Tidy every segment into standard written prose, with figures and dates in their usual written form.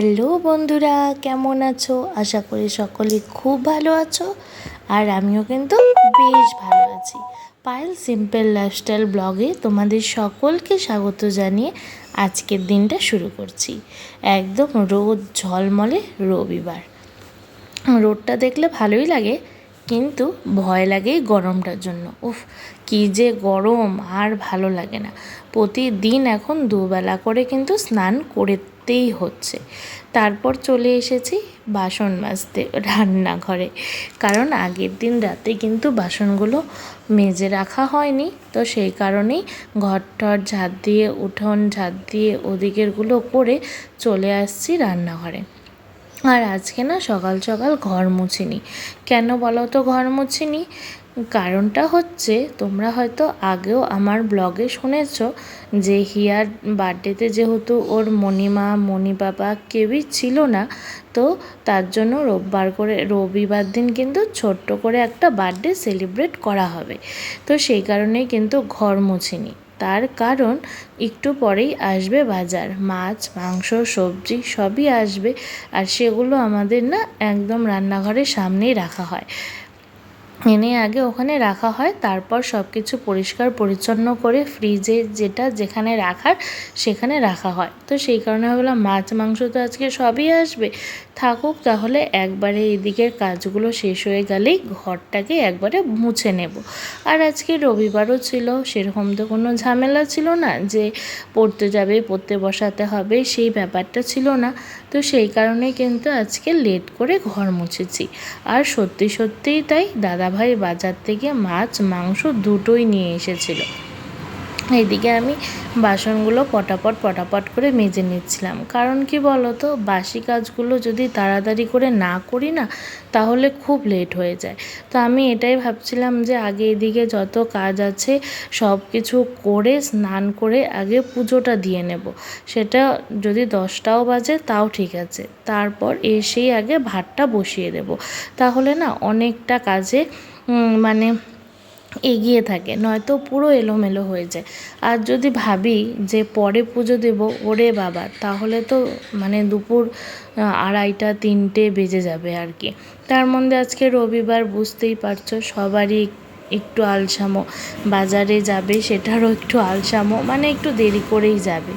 Hello বন্ধুরা, কেমন আছো? আশা করি সকলে খুব ভালো আছো। আর আমিও কিন্তু বেশ ভালো আছি। পায়েল সিম্পল লাইফস্টাইল ব্লগে তোমাদের সকলকে স্বাগত জানিয়ে আজকের দিনটা শুরু করছি। একদম রোদ ঝলমলে রবিবার। রোদটা দেখলে ভালোই লাগে, কিন্তু ভয় লাগে এই গরমটার জন্য। উফ, কী যে গরম, আর ভালো লাগে না। প্রতিদিন এখন দুবেলা করে কিন্তু স্নান করতেই হচ্ছে। তারপর চলে এসেছি বাসন মাজতে রান্নাঘরে, কারণ আগের দিন রাতে কিন্তু বাসনগুলো মেজে রাখা হয়নি, তো সেই কারণেই ঘর টর ঝাঁট দিয়ে, উঠোন ঝাঁট দিয়ে, ওদিকেরগুলো করে চলে আসছি রান্নাঘরে। আর আজকে না সকাল সকাল ঘর মুছিনি। কেন বলো তো ঘর মুছিনি? কারণটা হচ্ছে, তোমরা হয়তো আগেও আমার ব্লগে শুনেছ যে হিয়ার বার্থডেতে যেহেতু ওর মণিমা মণি বাবা কেউই ছিল না, তো তার জন্য রবিবার দিন কিন্তু ছোট্ট করে একটা বার্থডে সেলিব্রেট করা হবে। তো সেই কারণেই কিন্তু ঘর মুছিনি। তার কারণ একটু পরেই আসবে বাজার, মাছ মাংস সবজি সবই আসবে, আর সেগুলো আমাদের না একদম রান্নাঘরের সামনেই রাখা হয়। এনে আগে ওখানে রাখা হয়, তারপর সব কিছু পরিষ্কার পরিচ্ছন্ন করে ফ্রিজে যেখানে রাখার সেখানে রাখা হয়। তো সেই কারণে ভাবলাম মাছ মাংস তো আজকে সবই আসবে, থাকুক তাহলে একবারে এদিকের কাজগুলো শেষ হয়ে গেলেই ঘরটাকে একবারে মুছে নেব। আর আজকে রবিবারও ছিল, সেরকম তো কোনো ঝামেলা ছিল না যে পড়তে যাবে পড়তে বসাতে হবে, সেই ব্যাপারটা ছিল না। তো সেই কারণে কিন্তু আজকে লেট করে ঘর মুছেছি। আর সত্যি সত্যিই তাই, দাদাভাই বাজার থেকে মাছ মাংস দুটোই নিয়ে এসেছিল। এইদিকে আমি বাসনগুলো পটাপট করে মেজে নিচ্ছিলাম। কারণ কি বলো তো, বাসি কাজগুলো যদি তাড়াতাড়ি করে না করি না, তাহলে খুব লেট হয়ে যায়। তো আমি এটাই ভাবছিলাম যে আগে এদিকে যত কাজ আছে সব কিছু করে স্নান করে আগে পুজোটা দিয়ে নেব। সেটা যদি 10টাও বাজে তাও ঠিক আছে, তারপর এসেই আগে ভাতটা বসিয়ে দেব। তাহলে না অনেকটা কাজে মানে এগিয়ে থাকে, নয়তো পুরো এলোমেলো হয়ে যায়। আর যদি ভাবি যে পরে পুজো দেব, ওরে বাবা, তাহলে তো মানে দুপুর 2:30-3টে বেজে যাবে আর কি। তার মধ্যে আজকে রবিবার, বুঝতেই পারছো, সবারই একটু আলসামো, বাজারে যাবে সেটারও একটু আলসামো, মানে একটু দেরি করেই যাবে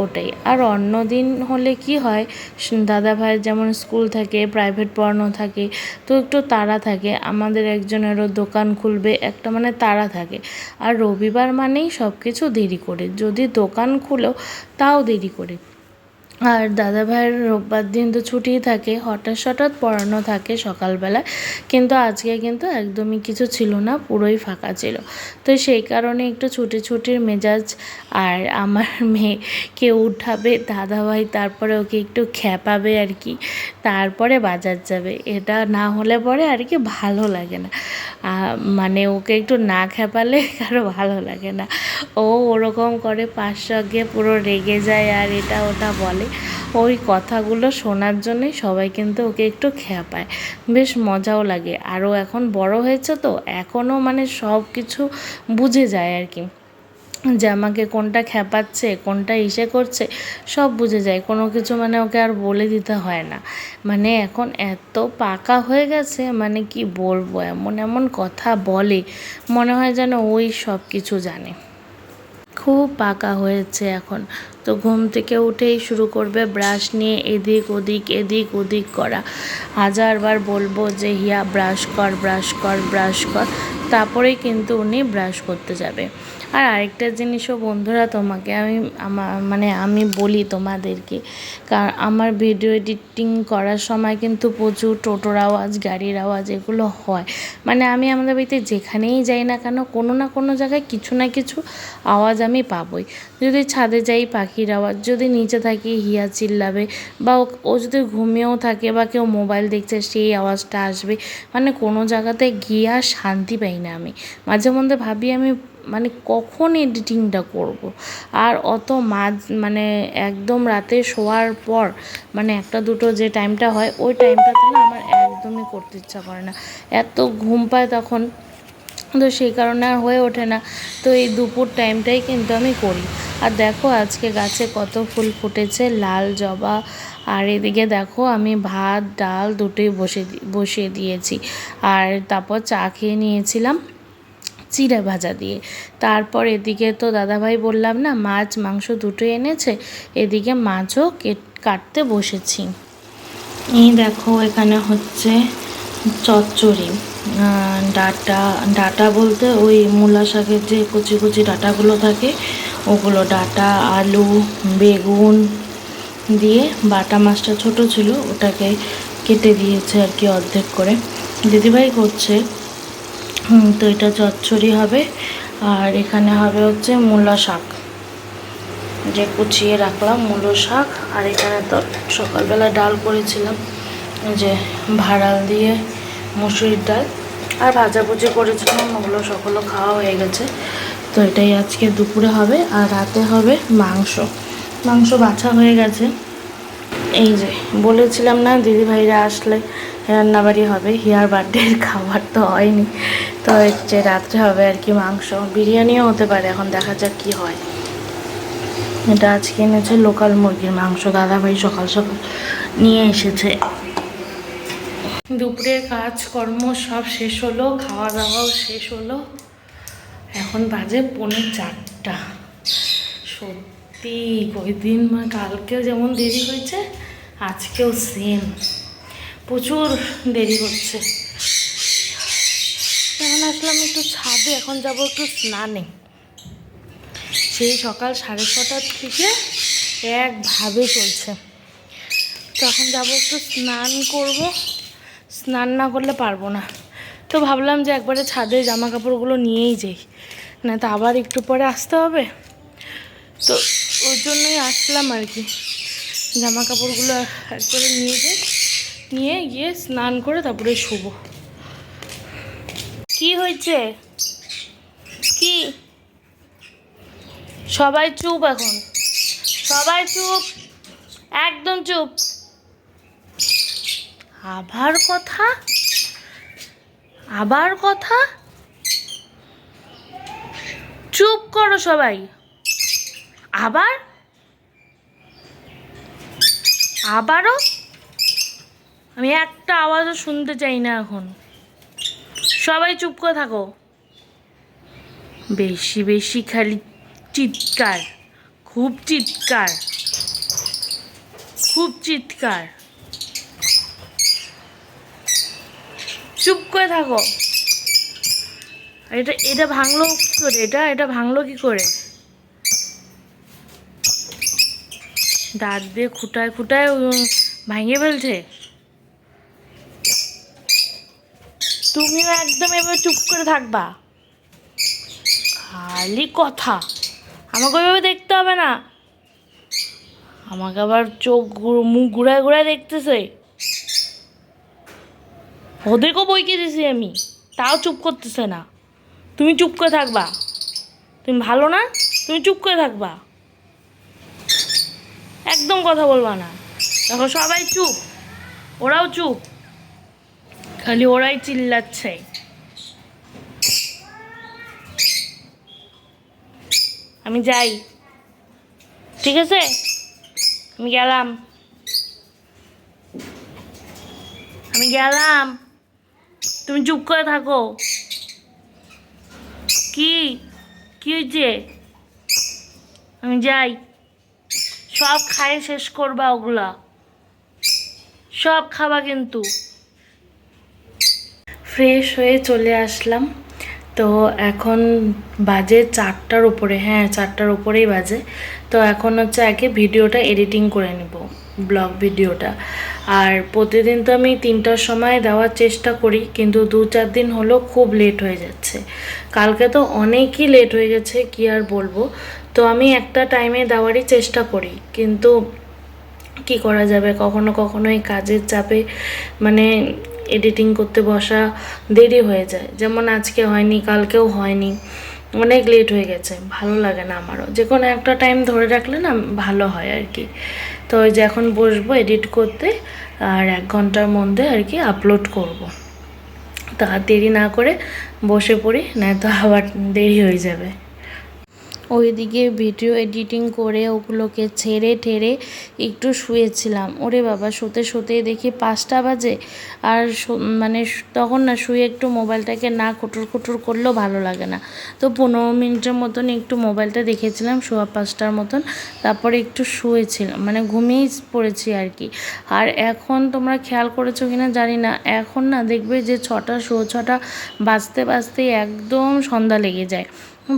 ওটাই। আর অন্য দিন হলে কি হয়, দাদাভাইয়ের যেমন স্কুল থাকে, প্রাইভেট পড়ানো থাকে, তো একটু তাড়া থাকে, আমাদের একজনেরও দোকান খুলবে একটা, মানে তাড়া থাকে। আর রবিবার মানেই সব কিছু দেরি করে, যদি দোকান খুলেও তাও দেরি করে। আর দাদাভাইয়ের রোববার দিন তো ছুটিই থাকে, হঠাৎ পড়ানো থাকে সকালবেলা, কিন্তু আজকে কিন্তু একদমই কিছু ছিল না, পুরোই ফাঁকা ছিল। তো সেই কারণে একটু ছুটির মেজাজ। আর আমার মেয়েকে উঠাবে দাদাভাই, তারপরে ওকে একটু খ্যাপাবে আর কি, তারপরে বাজার যাবে। এটা না হলে পরে আর কি ভালো লাগে না, মানে ওকে একটু না খ্যাপালে কারো ভালো লাগে না। ও ওরকম করে পাশে পুরো রেগে যায় আর এটা ওটা বলে। ওই কথাগুলো শোনার জন্যই সবাই কিন্তু ওকে একটু খ্যাপায়, বেশ মজাও লাগে। আরও এখন বড় হয়েছে তো, এখনও মানে সব কিছু বুঝে যায় আর কি, যে আমাকে কোনটা খ্যাপাচ্ছে কোনটা করছে সব বুঝে যায়। কোনো কিছু মানে ওকে আর বলে দিতে হয় না, মানে এখন এত পাকা হয়ে গেছে, মানে কি বলবো, এমন এমন কথা বলে মনে হয় যেন ওই সব কিছু জানে। খুব পাকা হয়েছে এখন। তো ঘুম থেকে উঠেই শুরু করবে ব্রাশ নিয়ে এদিক ওদিক করা। হাজারবার বলবো যে হিয়া ব্রাশ কর, তারপরেই কিন্তু উনি ব্রাশ করতে যাবে। আর আরেকটা জিনিসও বন্ধুরা তোমাকে আমি বলি তোমাদেরকে, কারণ আমার ভিডিও এডিটিং করার সময় কিন্তু প্রচুর টোটোর আওয়াজ, গাড়ির আওয়াজ এগুলো হয়। মানে আমি আমাদের বাড়িতে যেখানেই যাই না কেন, কোনো না কোনো জায়গায় কিছু না কিছু আওয়াজ আমি পাবই। যদি ছাদে যাই পাখির আওয়াজ, যদি নিচে থাকি হিয়া চিল্লাবে, বা ও যদি ঘুমিয়েও থাকে বা কেউ মোবাইল দেখছে সেই আওয়াজটা আসবে। মানে কোনো জায়গাতে গিয়ে আর শান্তি পাই না আমি। মাঝে মধ্যে ভাবি আমি মানে কখন এডিটিংটা করব। আর অত মানে একদম রাতে শোয়ার পর মানে 1-2 যে টাইমটা হয়, ওই টাইমটাতে না আমার একদমই করতে ইচ্ছা করে না, এত ঘুম পায় তখন। তো সেই কারণে আর হয়ে ওঠে না। তো এই দুপুর টাইমটাই কিন্তু আমি করি। আর দেখো আজকে গাছে কত ফুল ফুটেছে, লাল জবা। আর এদিকে দেখো আমি ভাত ডাল দুটোই বসিয়ে দিয়েছি। আর তারপর চা খেয়ে নিয়েছিলাম চিড়ে ভাজা দিয়ে। তারপর এদিকে তো দাদাভাই বললাম না মাছ মাংস দুটোই এনেছে, এদিকে মাছও কাটতে বসেছি। এই দেখো এখানে হচ্ছে চচ্চড়ি, ডাটা বলতে ওই মূলা শাকের যে কচি কচি ডাটাগুলো থাকে ওগুলো, ডাটা আলু বেগুন দিয়ে, বাটা মাছটা ছোট ছিল ওটাকে কেটে দিয়েছে আর কি অর্ধেক করে, দিদিভাই করছে। তো এটা চচ্চড়ি হবে। আর এখানে হবে হচ্ছে মূলা শাক, যে কুচিয়ে রাখলাম মূলো শাক। আর এখানে তো সকালবেলা ডাল করেছিলাম, যে ভাড়াল দিয়ে মুসুরির ডাল, আর ভাজাভুজি করেছিলাম, ওগুলো সকলও খাওয়া হয়ে গেছে। তো এটাই আজকে দুপুরে হবে। আর রাতে হবে মাংস বাছা হয়ে গেছে। এই যে বলেছিলাম না দিদিভাইরা আসলে রান্নাবাড়ি হবে, হিয়ার বার্থডের খাবার তো হয়নি, তো হচ্ছে রাত্রে হবে আর কি মাংস, বিরিয়ানিও হতে পারে, এখন দেখা যাক কি হয়। এটা আজকে এনেছে লোকাল মুরগির মাংস, দাদাভাই সকাল সকাল নিয়ে এসেছে। দুপুরের কাজকর্ম সব শেষ হলো, খাওয়া দাওয়াও শেষ হলো, এখন বাজে 4:45। সত্যি ওই দিন কালকেও যেমন দেরি হয়েছে আজকেও সেম, প্রচুর দেরি হচ্ছে। এখন আসলাম একটু ছাদে, এখন যাব একটু স্নানে। সেই সকাল 6:30 থেকে একভাবে চলছে। তো এখন যাবো একটু স্নান করব, স্নান না করলে পারবো না। তো ভাবলাম যে একবারে ছাদে জামা কাপড়গুলো নিয়েই যাই, না তো আবার একটু পরে আসতে হবে। তো ওর জন্যই আসলাম আর কি, জামা কাপড়গুলো একবারে নিয়ে গিয়ে স্নান করে তারপরে শুব। কি হয়েছে? কি? সবাই চুপ, এখন সবাই চুপ, একদম চুপ। আবার কথা, চুপ করো সবাই। আবারও আমি একটা আওয়াজও শুনতে চাই না এখন, সবাই চুপ করে থাকো। বেশি বেশি খালি চিৎকার, খুব চিৎকার। চুপ করে থাকো। এটা ভাঙলো কি করে? এটা ভাঙলো কি করে? দাঁত দিয়ে খুঁটায় ভাঙে ফেলছে। তুমিও একদম এভাবে চুপ করে থাকবা, খালি কথা। আমাকে ওইভাবে দেখতে হবে না, আমাকে আবার মুখ ঘুরায় দেখতেছে। ওদেরকেও বইকে দিছি আমি, তাও চুপ করতেছে না। তুমি চুপ করে থাকবা, তুমি ভালো না, তুমি চুপ করে থাকবা, একদম কথা বলবা না। দেখো সবাই চুপ, ওরাও চুপ, খালি ওরাই চিল্লাচ্ছে। আমি যাই, ঠিক আছে? আমি গেলাম, তুমি চুপ করে থাকো। কি হয়েছে? আমি যাই, সব খাইয়ে শেষ করবা, ওগুলা সব খাবা কিন্তু। ফ্রেশ হয়ে চলে আসলাম। তো এখন বাজে 4টার উপরে, হ্যাঁ 4টার উপরেই বাজে। তো এখন হচ্ছে আগে ভিডিওটা এডিটিং করে নেব, ব্লগ ভিডিওটা। আর প্রতিদিন তো আমি 3টার সময় দেওয়ার চেষ্টা করি, কিন্তু 2-4 দিন হলো খুব লেট হয়ে যাচ্ছে। কালকে তো অনেকই লেট হয়ে গেছে, কি আর বলবো। তো আমি একটা টাইমে দেওয়ারই চেষ্টা করি, কিন্তু কি করা যাবে, কখনো এই কাজের চাপে মানে এডিটিং করতে বসা দেরি হয়ে যায়। যেমন আজকে হয়নি, কালকেও হয়নি, অনেক লেট হয়ে গেছে। ভালো লাগে না আমারও, যে কোনো একটা টাইম ধরে রাখলে না ভালো হয় আর কি। তো ওই যে এখন বসবো এডিট করতে, আর 1 ঘন্টার মধ্যে আর কি আপলোড করব। তো আর দেরি না করে বসে পড়ি, নয়তো আবার দেরি হয়ে যাবে। ওইদিকে ভিডিও এডিটিং করে ওগুলোকে ছেড়ে ঠেড়ে একটু শুয়েছিলাম। ওরে বাবা, শুতে শুতেই দেখি 5টা বাজে। আর মানে তখন না শুয়ে একটু মোবাইলটাকে না খুটুর খুটুর করলেও ভালো লাগে না। তো 15 মিনিটের মতন একটু মোবাইলটা দেখেছিলাম, সোয়া 5টার মতন। তারপরে একটু শুয়েছিলাম, মানে ঘুমিয়েই পড়েছি আর কি। আর এখন তোমরা খেয়াল করেছো কিনা জানি না, এখন না দেখবে যে 6টা, সোয়া 6টা বাজতে বাজতেই একদম সন্ধ্যা লেগে যায়।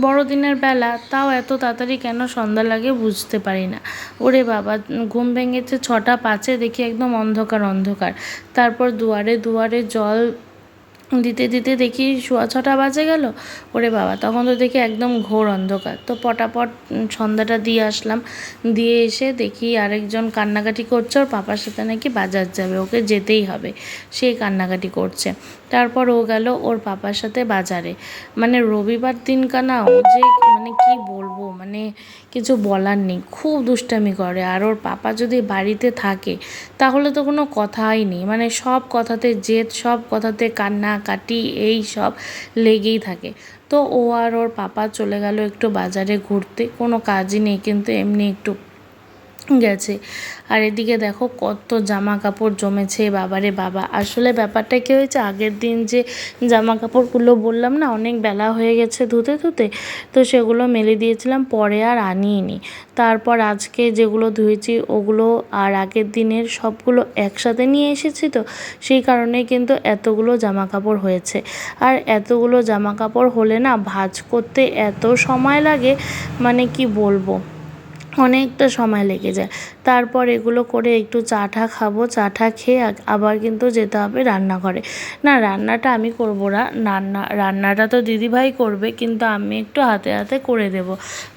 বড়দিনের বেলা, তাও এত তাড়াতাড়ি কেন সন্ধ্যা লাগে বুঝতে পারি না। ওরে বাবা, ঘুম ভেঙেছে 6টা 5-এ, দেখি একদম অন্ধকার অন্ধকার। তারপর দুয়ারে দুয়ারে জল দিতে দিতে দেখি সোয়া 6টা বাজে গেল। ওরে বাবা, তখন তো দেখি একদম ঘোর অন্ধকার। তো পটাপট সন্ধ্যাটা দিয়ে আসলাম। দিয়ে এসে দেখি আরেকজন কান্নাকাটি করছে, ওর পাপার সাথে নাকি বাজার যাবে, ওকে যেতেই হবে, সেই কান্নাকাটি করছে। তারপর ও গেল ওর পাপার সাথে বাজারে। মানে রবিবার দিনকানা ও যে মানে কি বলবো, মানে কিছু বলার নেই, খুব দুষ্টামি করে। আর ওর পাপা যদি বাড়িতে থাকে তাহলে তো কোনো কথাই নেই, মানে সব কথাতে জেদ, সব কথাতে কান্নাকাটি, এই সব লেগেই থাকে। তো ও আর ওর পাপা চলে গেল একটু বাজারে ঘুরতে, কোনো কাজই নেই কিন্তু এমনি একটু গেছে। আর এদিকে দেখো কত জামা কাপড় জমেছে, বাবারে বাবা। আসলে ব্যাপারটা কী হয়েছে, আগের দিন যে জামা কাপড়গুলো বললাম না অনেক বেলা হয়ে গেছে ধুতে ধুতে, তো সেগুলো মেলে দিয়েছিলাম, পরে আর আনিনি। তারপর আজকে যেগুলো ধুয়েছি ওগুলো আর আগের দিনের সবগুলো একসাথে নিয়ে এসেছি, তো সেই কারণে কিন্তু এতগুলো জামা কাপড় হয়েছে। আর এতগুলো জামা কাপড় হলে না ভাঁজ করতে এত সময় লাগে, মানে কি বলবো, অনেকটা সময় লেগে যায়। তারপর এগুলো করে একটু চা টা খাবো, চা টা খেয়ে আবার কিন্তু যেতে হবে রান্নাঘরে। না, রান্নাটা আমি করবো না, রান্নাটা তো দিদিভাই করবে, কিন্তু আমি একটু হাতে হাতে করে দেব।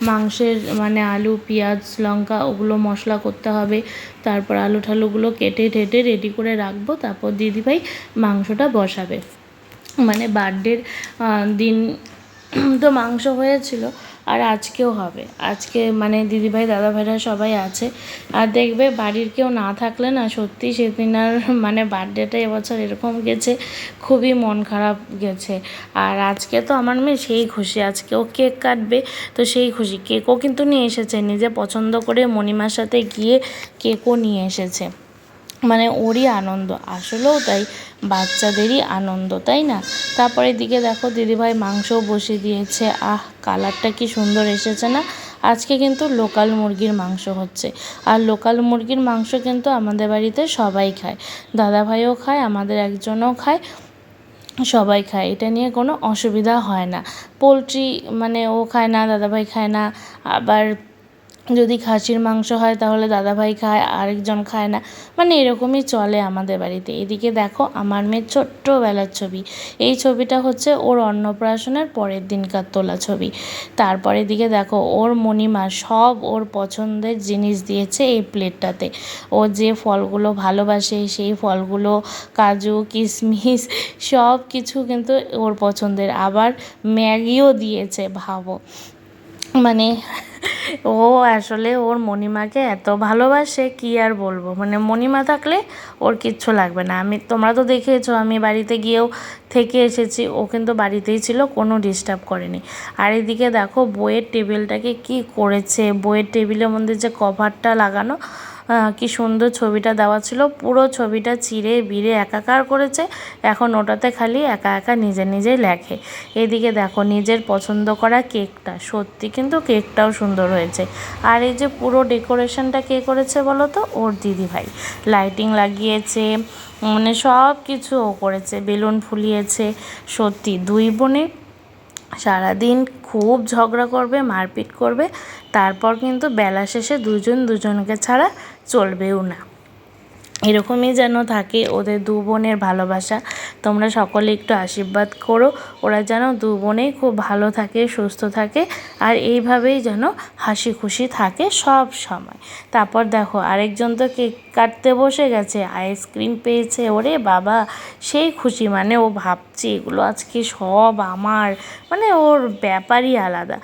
মাংসের মানে আলু, পেঁয়াজ, লঙ্কা ওগুলো মশলা করতে হবে। তারপর আলু ঠালুগুলো কেটে ঠেটে রেডি করে রাখবো, তারপর দিদিভাই মাংসটা বসাবে। মানে বার্থডের দিন তো মাংস হয়েছিল, আর আজকেও হবে। আজকে মানে দিদিভাই দাদাভাইরা সবাই আছে। আর দেখবে বাড়ির কেউ না থাকলে না সত্যি সেদিন আর মানে বার্থডেটা এবছর এরকম গেছে, খুবই মন খারাপ গেছে। আর আজকে তো আমার মেয়ে সেই খুশি, আজকেও কেক কাটবে, তো সেই খুশি। কেকও কিন্তু নিয়ে এসেছে, নিজে পছন্দ করে মণিমার সাথে গিয়ে কেকও নিয়ে এসেছে। মানে ওরই আনন্দ, আসলেও তাই, বাচ্চাদেরই আনন্দ, তাই না? তারপরে দিকে দেখো দিদিভাই মাংসও বসিয়ে দিয়েছে। কালারটা কি সুন্দর এসেছে না? আজকে কিন্তু লোকাল মুরগির মাংস হচ্ছে। আর লোকাল মুরগির মাংস কিন্তু আমাদের বাড়িতে সবাই খায়, দাদাভাইও খায়, আমাদের একজনও খায়, সবাই খায়, এটা নিয়ে কোনো অসুবিধা হয় না। পোলট্রি মানে ও খায় না, দাদাভাই খায় না। আবার যদি খাসির মাংস হয় তাহলে দাদাভাই খায়, আরেকজন খায় না, মানে এরকমই চলে আমাদের বাড়িতে। এদিকে দেখো আমার মেয়ের ছোট্টবেলার ছবি, এই ছবিটা হচ্ছে ওর অন্নপ্রাশনের পরের দিনকার তোলা ছবি। তারপরে দিকে দেখো ওর মণিমা সব ওর পছন্দের জিনিস দিয়েছে এই প্লেটটাতে। ও যে ফলগুলো ভালোবাসে সেই ফলগুলো, কাজু কিশমিশ সব কিছু কিন্তু ওর পছন্দের। আবার ম্যাগিও দিয়েছে, ভাবো। মানে ও আসলে ওর মণিমাকে এত ভালোবাসে, কি আর বলবো। মানে মণিমা থাকলে ওর কিচ্ছু লাগবে না। তোমরা তো দেখেছো আমি বাড়িতে গিয়েও থেকে এসেছি, ও কিন্তু বাড়িতেই ছিল, কোনো ডিস্টার্ব করেনি। আর এদিকে দেখো বইয়ের টেবিলটাকে কি করেছে, বইয়ের টেবিলের মধ্যে যে কভারটা লাগানো, কি সুন্দর ছবিটা দেওয়া ছিল, পুরো ছবিটা চিরে বিড়ে একাকার করেছে। এখন ওটাতে খালি একা একা নিজে নিজেই লেখে। এদিকে দেখো নিজের পছন্দ করা কেকটা, সত্যি কিন্তু কেকটাও সুন্দর হয়েছে। আর এই যে পুরো ডেকোরেশনটা কে করেছে বলো তো? ওর দিদিভাই। লাইটিং লাগিয়েছে, মানে সব কিছু ও করেছে, বেলুন ফুলিয়েছে। সত্যি দুই বোনে সারাদিন খুব ঝগড়া করবে, মারপিট করবে, তারপর কিন্তু বেলা শেষে দুজন দুজনকে ছাড়া চলবেও না। এরকমই যেন থাকে ওদের দু বোনের ভালোবাসা। তোমরা সকলে একটু আশীর্বাদ করো, ওরা যেন দু বোনেই খুব ভালো থাকে, সুস্থ থাকে, আর এইভাবেই যেন হাসি খুশি থাকে সব সময়। তারপর দেখো আরেকজন তো কেক কাটতে বসে গেছে, আইসক্রিম পেয়েছে, ওরে বাবা সেই খুশি, মানে ও ভাবছে এগুলো আজকে সব আমার, মানে ওর ব্যাপারই আলাদা।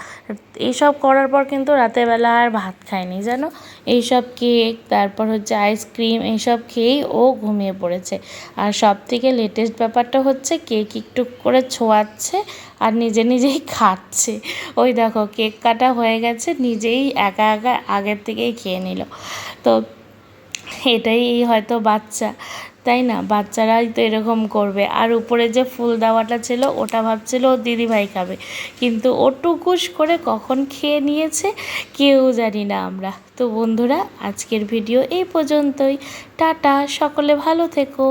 এইসব করার পর কিন্তু রাতেরবেলা আর ভাত খায়নি জানো, এইসব কেক, তারপর হচ্ছে আইসক্রিম, এইসব খেয়েই ও ঘুমিয়ে পড়েছে। আর সব থেকে লেটেস্ট ব্যাপারটা হচ্ছে কেক একটু করে ছোঁয়াচ্ছে আর নিজে নিজেই খাচ্ছে। ওই দেখো কেক কাটা হয়ে গেছে, নিজেই একা একা আগের থেকেই খেয়ে নিল। তো এটাই হয়তো বাচ্চা, তাই না? বাচ্চারাই তো এরকম করবে। আর উপরে যে ফুল দেওয়াটা ছিল ওটা ভাবছিল ও দিদিভাই খাবে, কিন্তু ও টুকুস করে কখন খেয়ে নিয়েছে কেউ জানি না আমরা। তো বন্ধুরা, আজকের ভিডিও এই পর্যন্তই। টাটা, সকলে ভালো থেকো।